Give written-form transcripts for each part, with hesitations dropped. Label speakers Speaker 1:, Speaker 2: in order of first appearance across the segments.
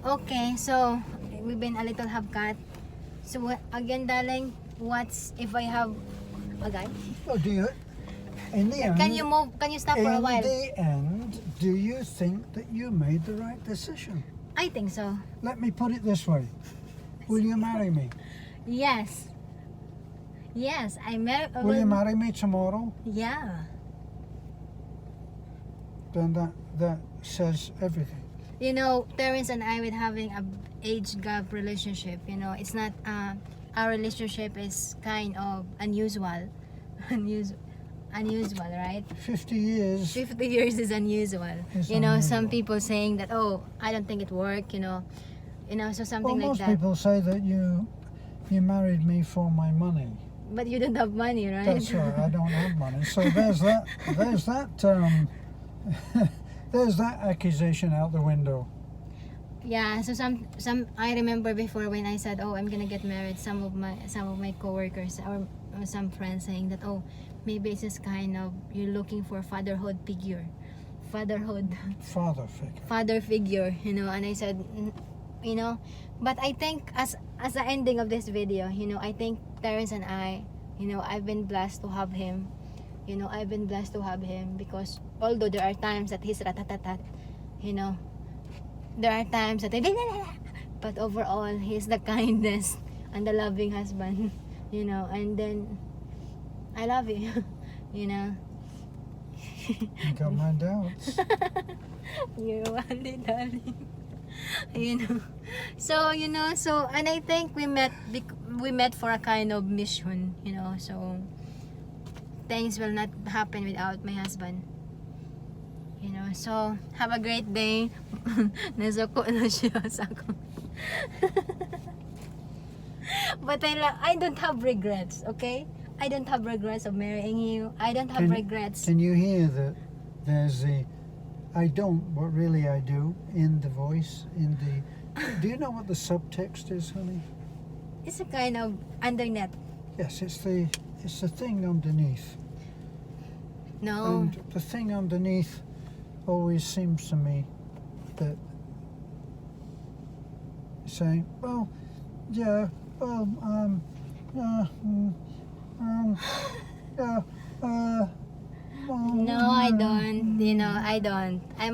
Speaker 1: Okay, so we've been a little hubcat. So again, darling, what's if I have a guy?
Speaker 2: Oh, do you? In the end,
Speaker 1: Can you move? Can you stop for a
Speaker 2: in
Speaker 1: while?
Speaker 2: the end, do you think that you made the right decision?
Speaker 1: I think so.
Speaker 2: Let me put it this way: will you marry me?
Speaker 1: Yes. Yes, I married.
Speaker 2: Will you marry me tomorrow?
Speaker 1: Yeah.
Speaker 2: Then that says everything.
Speaker 1: You know, Terence and I with having a age gap relationship. You know, it's not. Our relationship is kind of unusual, unusual, right?
Speaker 2: 50 years.
Speaker 1: 50 years is unusual.
Speaker 2: It's
Speaker 1: You know, some
Speaker 2: unusual.
Speaker 1: people saying that, oh, I don't think it worked. You know, so something
Speaker 2: Well,
Speaker 1: like
Speaker 2: most
Speaker 1: that.
Speaker 2: people say that you married me for my money.
Speaker 1: But you don't have money, right?
Speaker 2: That's right. I don't have money. So there's that. There's that. There's that accusation out the window.
Speaker 1: Yeah, so some I remember before when I said, "Oh, I'm gonna get married." Some of my coworkers or some friends saying that, "Oh, maybe it's just kind of you're looking for fatherhood figure, fatherhood,
Speaker 2: Father figure.
Speaker 1: father figure." You know, and I said, you know, but I think as the ending of this video, you know, I think Terence and I, you know, I've been blessed to have him. You know, I've been blessed to have him because although there are times that he's ratatatat, you know. There are times that but overall he's the kindest and the loving husband, you know. And then I love you, you know.
Speaker 2: You got my doubts.
Speaker 1: You're only darling, you know. So you know, so and I think we met for a kind of mission, you know. So things will not happen without my husband. You know, so have a great day. Nasuko na siya sa ako. But I don't have regrets, okay? I don't have regrets of marrying you. I don't have regrets.
Speaker 2: Can you hear that? There's the I don't, but really I do in the voice. In the. Do you know what the subtext is, honey?
Speaker 1: It's a kind of undernet.
Speaker 2: Yes, it's the thing underneath.
Speaker 1: No.
Speaker 2: And the thing underneath always seems to me that saying, well, yeah, well,
Speaker 1: No, I don't. You know, I don't. I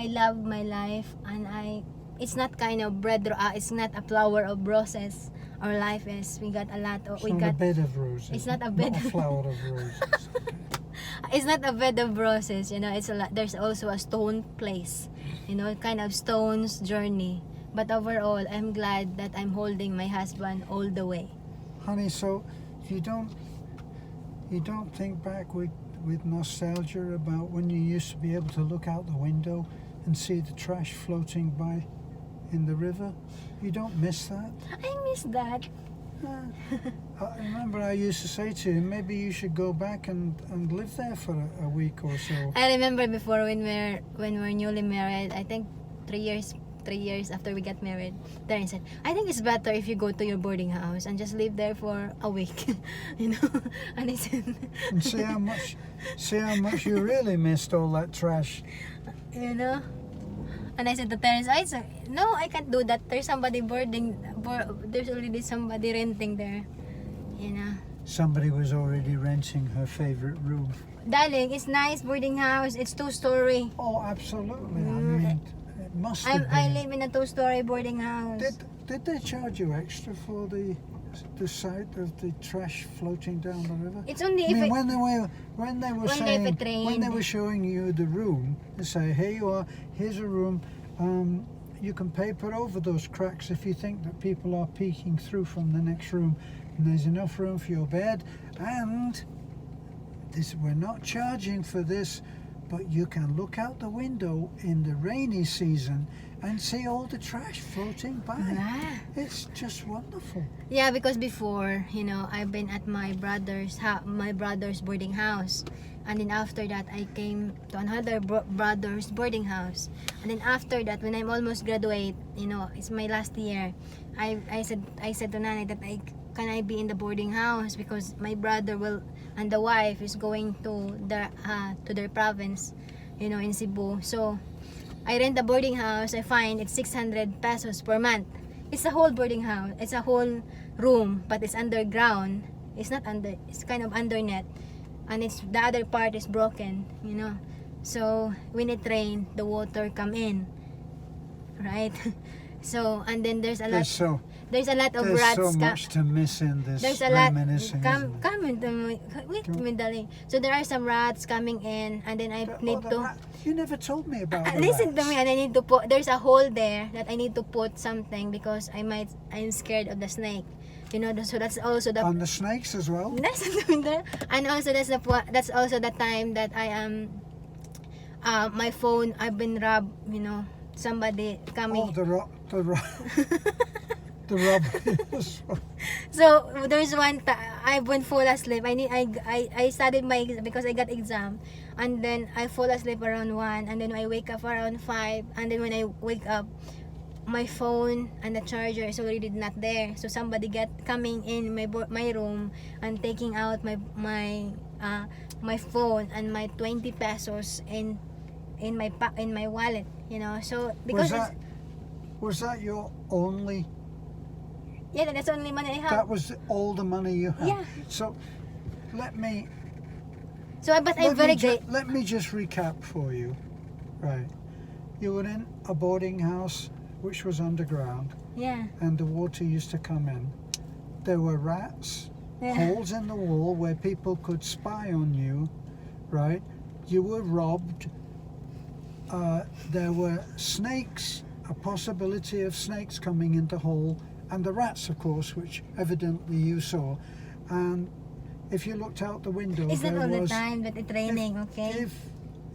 Speaker 1: love my life, and it's not kind of it's not a flower of roses. Our life is, we got a lot of,
Speaker 2: it's not a bed of roses.
Speaker 1: It's not a bed.
Speaker 2: Not a flower of roses.
Speaker 1: It's not a bed of roses, you know. It's a lot. There's also a stone place, you know, kind of stone's journey. But overall, I'm glad that I'm holding my husband all the way.
Speaker 2: Honey, so you don't think back with nostalgia about when you used to be able to look out the window and see the trash floating by in the river? You don't miss that?
Speaker 1: I miss that.
Speaker 2: I remember I used to say to him, maybe you should go back and live there for a week or so.
Speaker 1: I remember before when we're newly married. I think 3 years after we got married, Darren said, I think it's better if you go to your boarding house and just live there for a week. You know. And I said,
Speaker 2: And see how much you really missed all that trash.
Speaker 1: you know. And I said to Terence, no, I can't do that. There's there's already somebody renting there. You know.
Speaker 2: Somebody was already renting her favorite room.
Speaker 1: Darling, it's nice boarding house. It's 2-story.
Speaker 2: Oh, absolutely. I mean, it must have been.
Speaker 1: I live in a 2-story boarding house.
Speaker 2: Did they charge you extra for the sight of the trash floating down the river?
Speaker 1: It's only
Speaker 2: I
Speaker 1: if
Speaker 2: mean,
Speaker 1: it,
Speaker 2: when they were showing you the room, they say, here you are, here's a room. You can paper over those cracks if you think that people are peeking through from the next room, and there's enough room for your bed. And we're not charging for this, but you can look out the window in the rainy season and see all the trash floating by.
Speaker 1: Ah.
Speaker 2: It's just wonderful.
Speaker 1: Yeah, because before, you know, I've been at my brother's boarding house, and then after that I came to another brother's boarding house, and then after that when I'm almost graduate, you know, it's my last year, I said to Nanay that can I be in the boarding house because my brother and the wife is going to their province, you know, in Cebu. So I rent a boarding house. I find it's 600 pesos per month. It's a whole boarding house. It's a whole room, but it's underground. It's not under. It's kind of undernet, and it's the other part is broken. You know, so when it rain, the water come in, right? So and then there's a lot. There's a lot of
Speaker 2: There's
Speaker 1: rats.
Speaker 2: so much to miss in this
Speaker 1: There's a lot.
Speaker 2: reminiscing.
Speaker 1: Come into me. Wait, darling. So there are some rats coming in, and then I need to.
Speaker 2: You never told me about the
Speaker 1: Listen to
Speaker 2: rats.
Speaker 1: me, and I need to put. There's a hole there that I need to put something because I'm scared of the snake. You know, so that's also the.
Speaker 2: And the snakes as well.
Speaker 1: Listen to me there, and also that's also the time that I am. My phone. I've been robbed. You know, somebody coming.
Speaker 2: Oh, the robbers.
Speaker 1: So there's one I went fall asleep. I studied my because I got exam, and then I fall asleep around 1, and then I wake up around 5, and then when I wake up, my phone and the charger is already not there. So somebody coming in my room and taking out my phone and my 20 pesos in my wallet. You know, so because
Speaker 2: was that your only?
Speaker 1: Yeah, that's the only money I have.
Speaker 2: That was all the money you had.
Speaker 1: Yeah.
Speaker 2: So let me.
Speaker 1: So, but I'm very great.
Speaker 2: Let me just recap for you. Right, you were in a boarding house which was underground,
Speaker 1: Yeah.
Speaker 2: and the water used to come in. There were rats,
Speaker 1: Yeah.
Speaker 2: holes in the wall where people could spy on you. Right, you were robbed. There were snakes, a possibility of snakes coming in the hole. And the rats, of course, which evidently you saw. And if you looked out the window,
Speaker 1: It's not
Speaker 2: there
Speaker 1: all the
Speaker 2: was.
Speaker 1: time that it's raining, okay?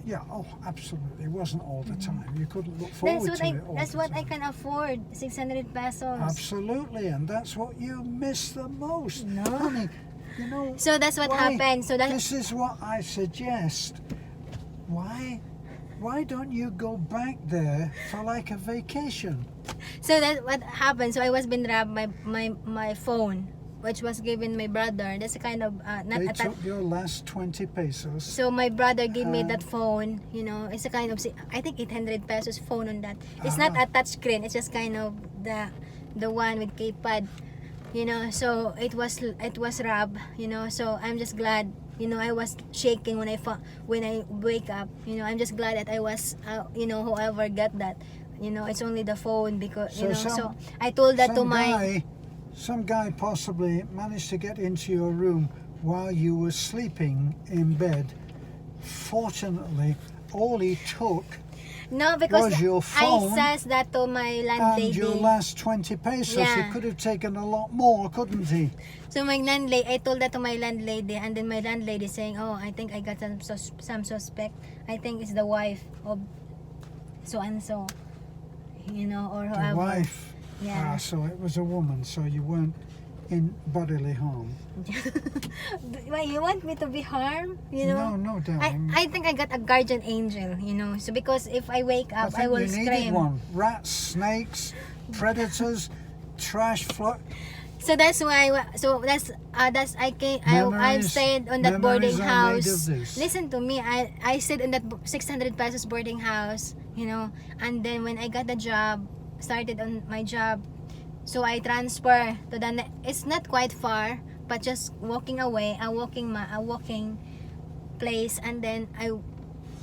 Speaker 2: Yeah, oh, absolutely. It wasn't all the time. You couldn't look forward to it all
Speaker 1: That's
Speaker 2: the
Speaker 1: what I
Speaker 2: time.
Speaker 1: can afford, 600 pesos.
Speaker 2: Absolutely, and that's what you miss the most.
Speaker 1: No.
Speaker 2: Honey, you know.
Speaker 1: So that's what happened. So
Speaker 2: This is what I suggest. Why don't you go back there for like a vacation?
Speaker 1: So that's what happened. So I was been robbed my phone, which was given my brother. That's a kind of not
Speaker 2: They
Speaker 1: a
Speaker 2: took your last 20 pesos.
Speaker 1: So my brother gave me that phone. You know, it's a kind of I think 800 pesos phone on that. It's not a touch screen. It's just kind of the one with keypad. You know, so it was robbed. You know, so I'm just glad. You know, I was shaking when I wake up. You know, I'm just glad that I was. You know, whoever got that. You know, it's only the phone because you know. So I told that to
Speaker 2: some guy possibly managed to get into your room while you were sleeping in bed. Fortunately, all he took
Speaker 1: because
Speaker 2: was your phone
Speaker 1: I says that to my landlady.
Speaker 2: and your last 20 pesos.
Speaker 1: Yeah.
Speaker 2: He could have taken a lot more, couldn't he?
Speaker 1: So my landlady, I told that to my landlady, and then my landlady saying, "Oh, I think I got some suspect. I think it's the wife of so and so, you know, or whoever."
Speaker 2: The wife.
Speaker 1: Yeah.
Speaker 2: So it was a woman. So you weren't in bodily harm.
Speaker 1: Why you want me to be harmed? You know.
Speaker 2: No, darling.
Speaker 1: I think I got a guardian angel. You know. So because if I wake up, I will
Speaker 2: you needed
Speaker 1: scream.
Speaker 2: one. Rats, snakes, predators, trash flood.
Speaker 1: So that's why. So that's I've stayed on that boarding
Speaker 2: Memories are made of
Speaker 1: house.
Speaker 2: this.
Speaker 1: Listen to me. I stayed in that 600 pesos boarding house. You know, and then when I got the job, started on my job, so I transfer to it's not quite far, but just walking away, a walking place, and then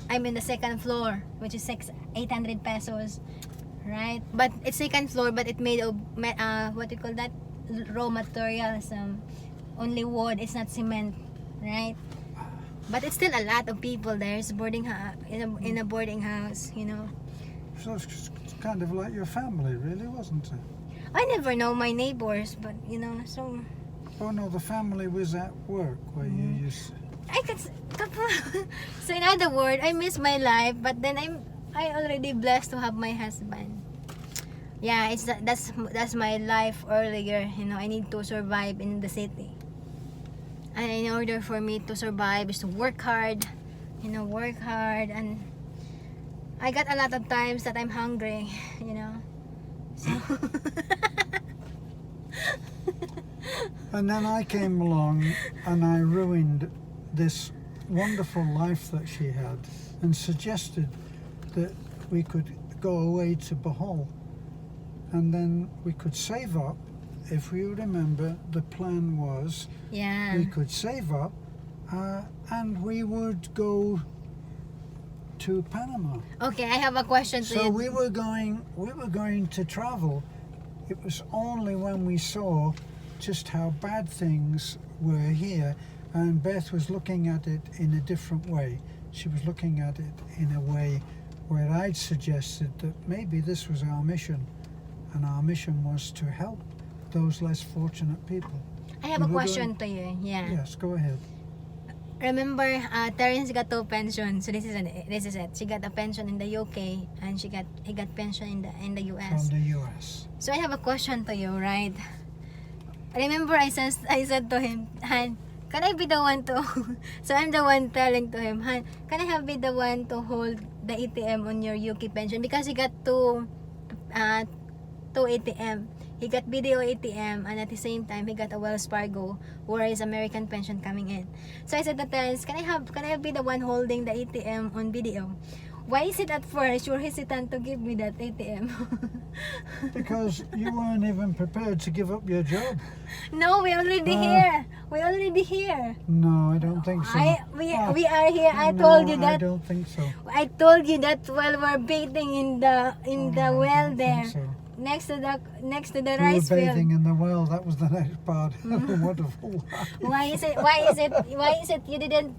Speaker 1: I'm in the second floor, which is 800 pesos, right? But it's second floor, but it made of what do you call that? Raw materials, only wood. It's not cement, right? But it's still a lot of people there. It's in a boarding house, you know.
Speaker 2: So it's kind of like your family, really, wasn't it?
Speaker 1: I never know my neighbors, but you know, so
Speaker 2: Oh no, the family was at work where you used.
Speaker 1: I could. So in other words, I miss my life, but then I already blessed to have my husband. Yeah, that's my life earlier. You know, I need to survive in the city, and in order for me to survive is to work hard. You know, work hard, and I got a lot of times that I'm hungry. You know, so.
Speaker 2: And then I came along and I ruined this wonderful life that she had and suggested that we could go away to Bohol, and then we could save up. If you remember, the plan was
Speaker 1: Yeah.
Speaker 2: we could save up, and we would go to Panama.
Speaker 1: Okay, I have a question to
Speaker 2: So
Speaker 1: you.
Speaker 2: we were going to travel. It was only when we saw just how bad things were here, and Beth was looking at it in a different way. She was looking at it in a way where I'd suggested that maybe this was our mission, and our mission was to help those less fortunate people.
Speaker 1: I have
Speaker 2: we
Speaker 1: a
Speaker 2: were
Speaker 1: question to you. Yeah.
Speaker 2: Yes, go ahead.
Speaker 1: Remember, Terence got 2 pensions. So this is it. She got a pension in the UK, and he got pension in the US.
Speaker 2: From the US.
Speaker 1: So I have a question to you, right? Remember, I said to him, Han, can I be the one to? So I'm the one telling to him, Han, can I be the one to hold the ATM on your UK pension, because he got two ATM. He got BDO ATM, and at the same time he got a Wells Fargo, where his American pension coming in. So I said to Terence, can I be the one holding the ATM on BDO? Why is it at first you're hesitant to give me that ATM?
Speaker 2: Because you weren't even prepared to give up your job.
Speaker 1: No, we already here. We already here.
Speaker 2: No, I don't think so.
Speaker 1: We are here. I told you
Speaker 2: No, I
Speaker 1: that.
Speaker 2: don't think so.
Speaker 1: I told you that while we're bathing in the
Speaker 2: I
Speaker 1: well
Speaker 2: don't
Speaker 1: there,
Speaker 2: think so.
Speaker 1: next to the
Speaker 2: We were
Speaker 1: rice
Speaker 2: bathing
Speaker 1: field.
Speaker 2: in the well. That was the next part. Wonderful.
Speaker 1: Why is it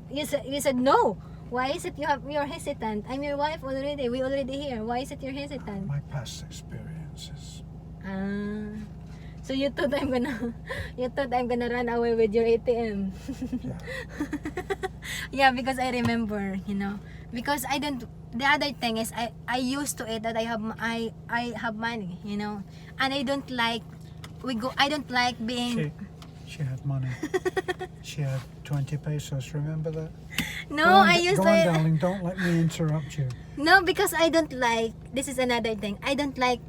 Speaker 1: you said no? Why is it you're hesitant? I'm your wife already. We already here. Why is it you're hesitant?
Speaker 2: My past experiences.
Speaker 1: So you thought I'm gonna run away with your ATM.
Speaker 2: Yeah.
Speaker 1: Yeah, because I remember, because I don't. The other thing is I used to it that I have money, and I don't like I don't like being.
Speaker 2: She had money. She had 20 pesos. Remember that?
Speaker 1: No,
Speaker 2: Go on,
Speaker 1: I used
Speaker 2: go on,
Speaker 1: to.
Speaker 2: darling. Don't let me interrupt you.
Speaker 1: No, because I don't like. This is another thing. I don't like.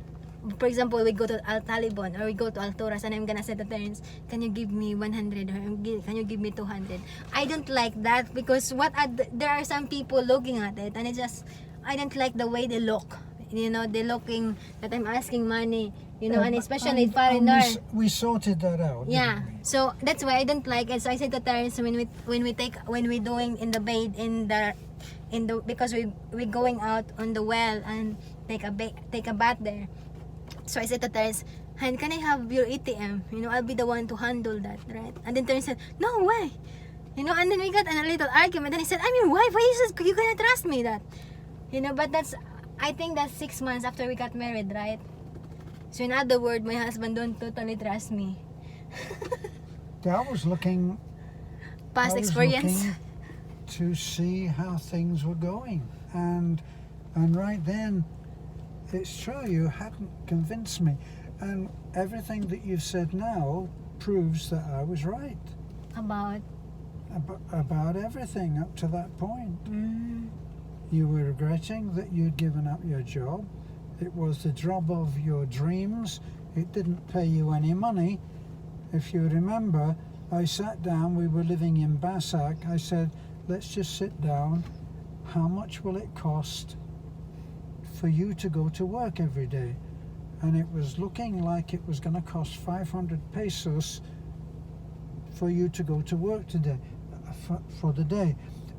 Speaker 1: For example, we go to Al Talibon or we go to Alturas, and I'm gonna say to Terence, can you give me 100 or can you give me 200? I don't like that, because there are some people looking at it, and I don't like the way they look. They're looking that I'm asking money, and especially foreigner.
Speaker 2: We sorted that out.
Speaker 1: Yeah,
Speaker 2: Didn't we?
Speaker 1: so that's why I don't like it. So I said to Terence, when we doing in the bed because we going out on the well and take a bath there. So I said to Terence, Han, can I have your ATM? I'll be the one to handle that, right? And then Terence said, no way. And then we got in a little argument. And I said, I'm your wife. Why you gonna trust me that? But I think that's 6 months after we got married, right? So in other words, my husband don't totally trust me.
Speaker 2: I was looking.
Speaker 1: Past
Speaker 2: I was
Speaker 1: experience.
Speaker 2: looking to see how things were going, and right then, it's true, you hadn't convinced me, and everything that you've said now proves that I was right about everything up to that point. You were regretting that you'd given up your job. It was the job of your dreams. It didn't pay you any money. If you remember, I sat down, we were living in Basak. I said, let's just sit down. How much will it cost for you to go to work every day? And it was looking like it was going to cost 500 pesos for you to go to work today, for the day.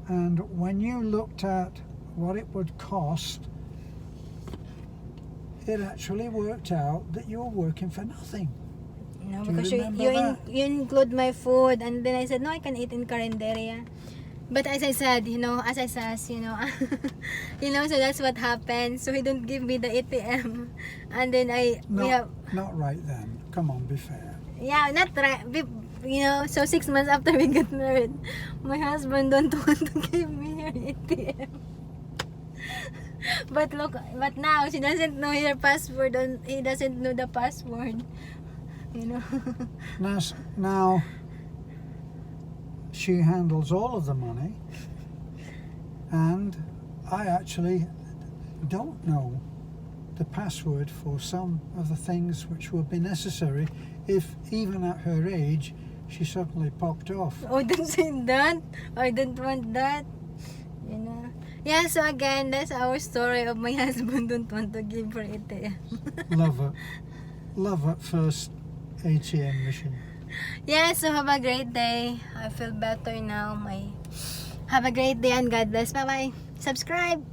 Speaker 2: And when you looked at what it would cost, it actually worked out that you were working for nothing. Do you
Speaker 1: Because
Speaker 2: remember that?
Speaker 1: you include my food, and then I said, no, I can eat in Carinderia. But as I said, so that's what happened. So he don't give me the ATM, and then
Speaker 2: Not right then. Come on, be fair.
Speaker 1: yeah, not right. So 6 months after we got married, my husband don't want to give me her ATM. But now she doesn't know her password, and he doesn't know the password.
Speaker 2: Now she handles all of the money, and I actually don't know the password for some of the things which would be necessary if, even at her age, she suddenly popped off.
Speaker 1: Oh, don't say that. I don't want that. Yeah, so again, that's our story of my husband don't want to give for ATM.
Speaker 2: Love at first ATM machine.
Speaker 1: Yeah, so have a great day. I feel better now. Have a great day and God bless. Bye bye. Subscribe.